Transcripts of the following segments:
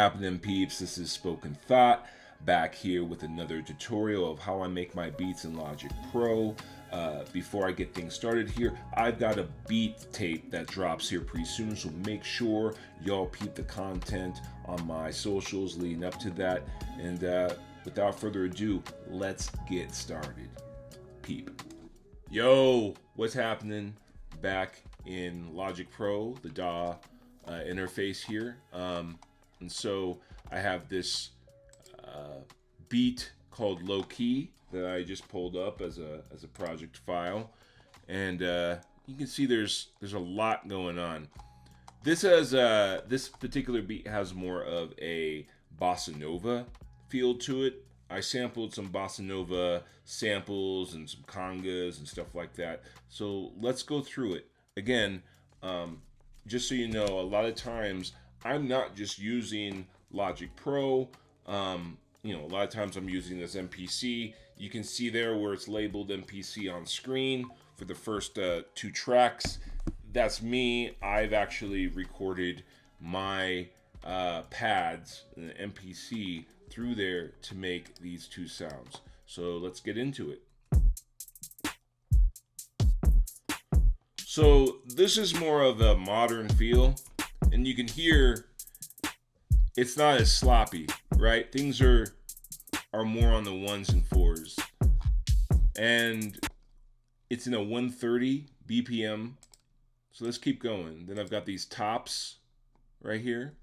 happening, peeps? This is Spoken Thought, back here with another tutorial of how I make my beats in Logic Pro. Before I get things started here, I've got a beat tape that drops here pretty soon, so make sure y'all peep the content on my socials leading up to that. And without further ado, let's get started. Peep. Yo, what's happening? Back in Logic Pro, the DAW interface here. And so I have this beat called Low Key that I just pulled up as a project file, and you can see there's a lot going on. This particular beat has more of a bossa nova feel to it. I sampled some bossa nova samples and some congas and stuff like that. So let's go through it again. Just so you know, a lot of times I'm not just using Logic Pro. A lot of times I'm using this MPC. You can see there where it's labeled MPC on screen for the first two tracks. That's me. I've actually recorded my pads, the MPC, through there to make these two sounds. So let's get into it. So this is more of a modern feel, and you can hear it's not as sloppy, right? Things are more on the ones and fours, and it's in a 130 BPM. So let's keep going. Then I've got these tops right here.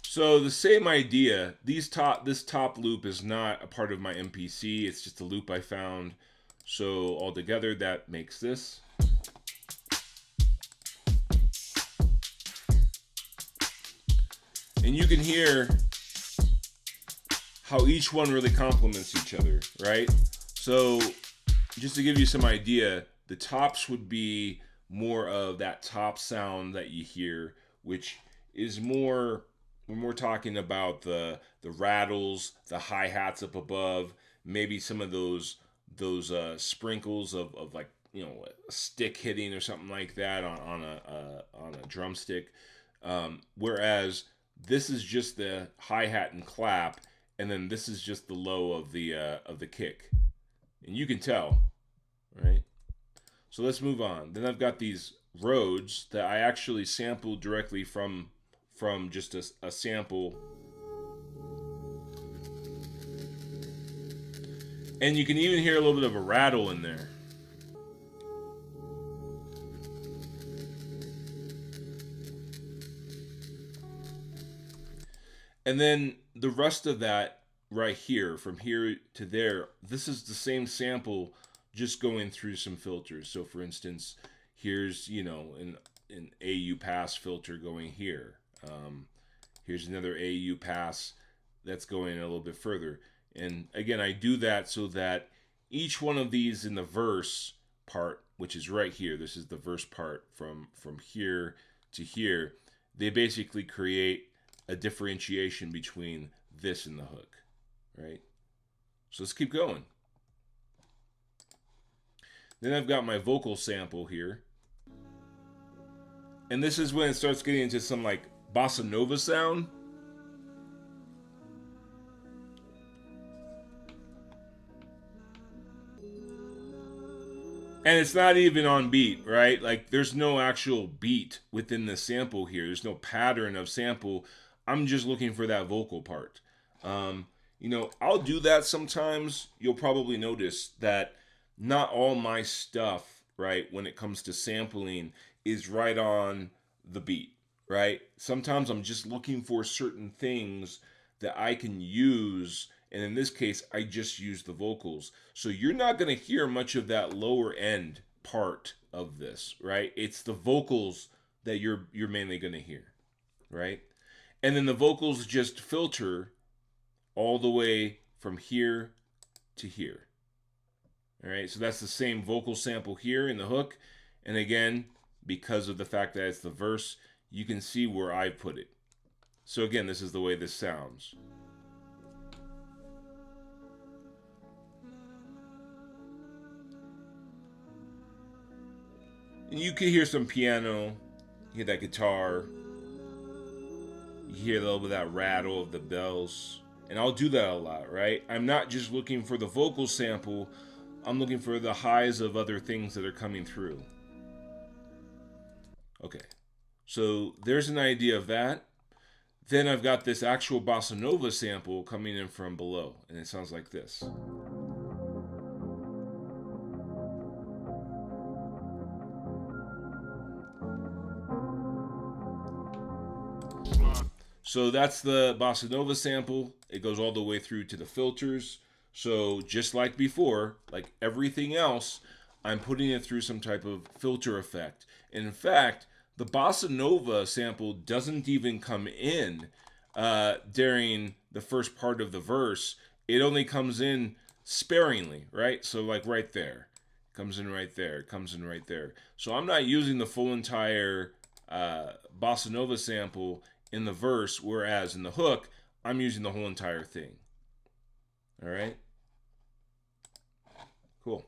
So the same idea. This top loop is not a part of my MPC. It's just a loop I found. So altogether, that makes this. And you can hear how each one really complements each other, right? So just to give you some idea, the tops would be more of that top sound that you hear, which is more, when we're talking about the rattles, the hi-hats up above, maybe some of those sprinkles of like, a stick hitting or something like that on a drumstick. Whereas this is just the hi-hat and clap, and then this is just the low of the kick. And you can tell, right? So let's move on. Then I've got these Rhodes that I actually sampled directly from just a sample. And you can even hear a little bit of a rattle in there. And then the rest of that right here, from here to there, this is the same sample just going through some filters. So for instance, here's, an AU pass filter going here. Here's another AU pass that's going a little bit further. And again, I do that so that each one of these in the verse part, which is right here, this is the verse part from here to here, they basically create a differentiation between this and the hook, right? So let's keep going. Then I've got my vocal sample here. And this is when it starts getting into some like bossa nova sound. And it's not even on beat, right? Like there's no actual beat within the sample here. There's no pattern of sample. I'm just looking for that vocal part. I'll do that sometimes. You'll probably notice that not all my stuff, right, when it comes to sampling, is right on the beat, right? Sometimes I'm just looking for certain things that I can use, and in this case, I just use the vocals. So you're not going to hear much of that lower end part of this, right? It's the vocals that you're mainly going to hear, right? And then the vocals just filter all the way from here to here. All right, so that's the same vocal sample here in the hook. And again, because of the fact that it's the verse, you can see where I put it. So again, this is the way this sounds. And you can hear some piano You hear that guitar. You hear a little bit of that rattle of the bells. And I'll do that a lot, right? I'm not just looking for the vocal sample, I'm looking for the highs of other things that are coming through. Okay, so there's an idea of that. Then I've got this actual bossa nova sample coming in from below, and it sounds like this. So that's the bossa nova sample. It goes all the way through to the filters. So just like before, like everything else, I'm putting it through some type of filter effect. And in fact, the bossa nova sample doesn't even come in during the first part of the verse. It only comes in sparingly, right? So like right there. Comes in right there. Comes in right there. So I'm not using the full entire bossa nova sample in the verse, whereas in the hook, I'm using the whole entire thing. All right? Cool.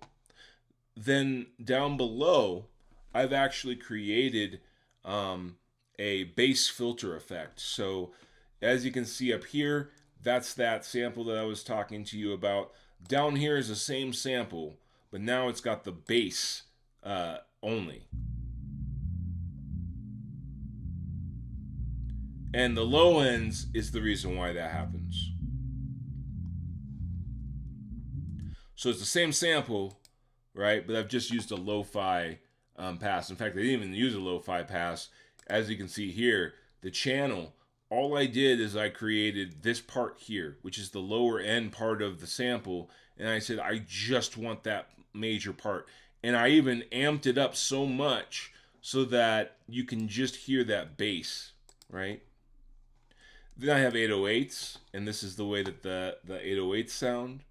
Then down below, I've actually created a bass filter effect. So as you can see up here, that's that sample that I was talking to you about. Down here is the same sample, but now it's got the bass only. And the low ends is the reason why that happens. So it's the same sample, right? But I've just used a lo-fi pass. In fact, I didn't even use a lo-fi pass. As you can see here, the channel, all I did is I created this part here, which is the lower end part of the sample. And I said, I just want that major part. And I even amped it up so much so that you can just hear that bass, right? Then I have 808s, and this is the way that the 808s sound.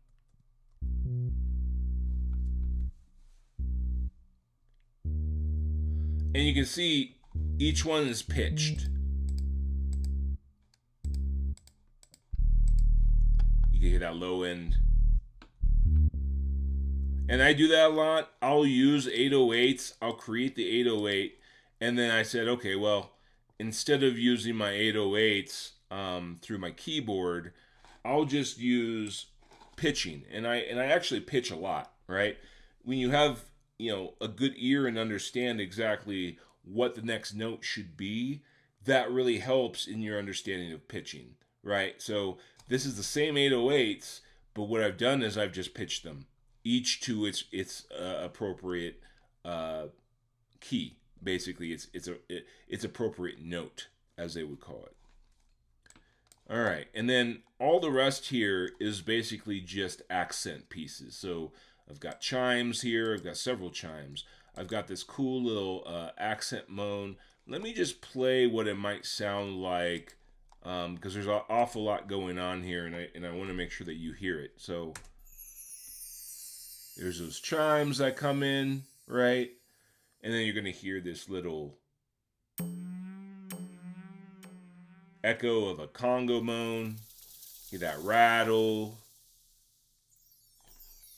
And you can see each one is pitched. You can hear that low end. And I do that a lot. I'll use 808s. I'll create the 808. And then I said, okay, well, instead of using my 808s through my keyboard, I'll just use pitching. And I actually pitch a lot, right? When you have a good ear and understand exactly what the next note should be, that really helps in your understanding of pitching, right? So this is the same 808s, but what I've done is I've just pitched them, each to its appropriate key. Basically, it's appropriate note, as they would call it. All right, and then all the rest here is basically just accent pieces. So I've got chimes here. I've got several chimes. I've got this cool little accent moan. Let me just play what it might sound like, because there's an awful lot going on here, and I want to make sure that you hear it. So there's those chimes that come in, right? And then you're going to hear this little echo of a Congo moan. Hear that rattle.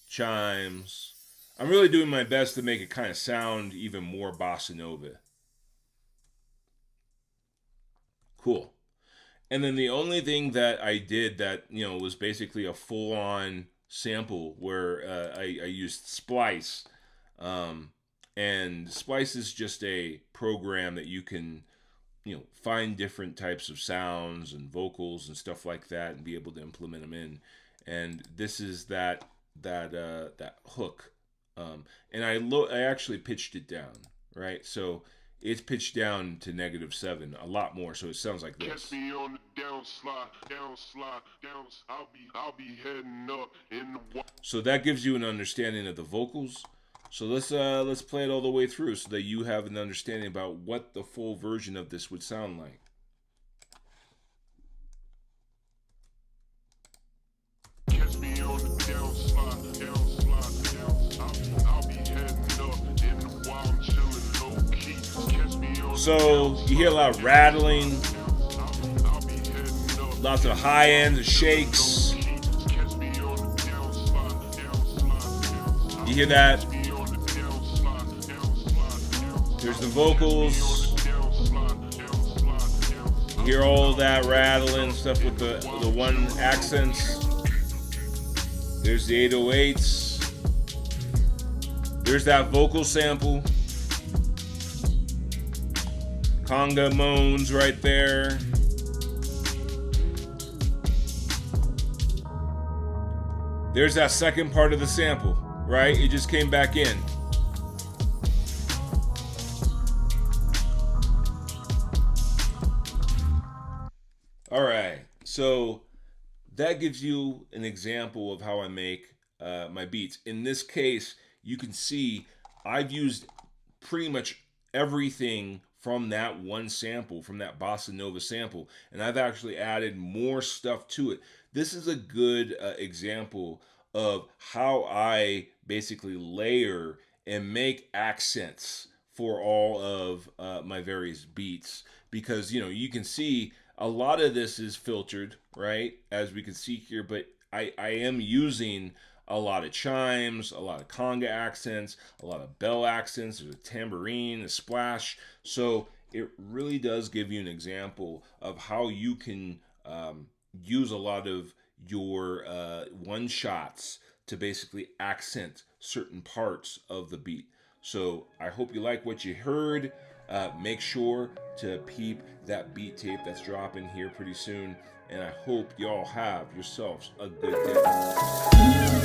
Chimes. I'm really doing my best to make it kind of sound even more bossa nova. Cool. And then the only thing that I did that, was basically a full-on sample where I used Splice. And Splice is just a program that you can, find different types of sounds and vocals and stuff like that and be able to implement them in. And this is that hook. And I actually pitched it down, right? So it's pitched down to -7, a lot more. So it sounds like this. Catch me on the down slide, down. I'll be heading up in the. So that gives you an understanding of the vocals. So let's play it all the way through so that you have an understanding about what the full version of this would sound like. Catch me on the down slide, down. I'll be heading up in the while I'm chilling low key. Catch me on. So you hear a lot of rattling, lots of high ends and shakes. You hear that? There's the vocals. hear all that rattling stuff with the one accents. There's the 808s. There's that vocal sample. Conga moans right there. There's that second part of the sample, right? It just came back in. All right, so that gives you an example of how I make my beats. In this case, you can see I've used pretty much everything from that one sample, from that bossa nova sample, and I've actually added more stuff to it. This is a good example of how I basically layer and make accents for all of my various beats, because you can see a lot of this is filtered, right, as we can see here, but I am using a lot of chimes, a lot of conga accents, a lot of bell accents. There's a tambourine, a splash. So it really does give you an example of how you can use a lot of your one shots to basically accent certain parts of the beat. So I hope you like what you heard. Make sure to peep that beat tape that's dropping here pretty soon. And I hope y'all have yourselves a good day.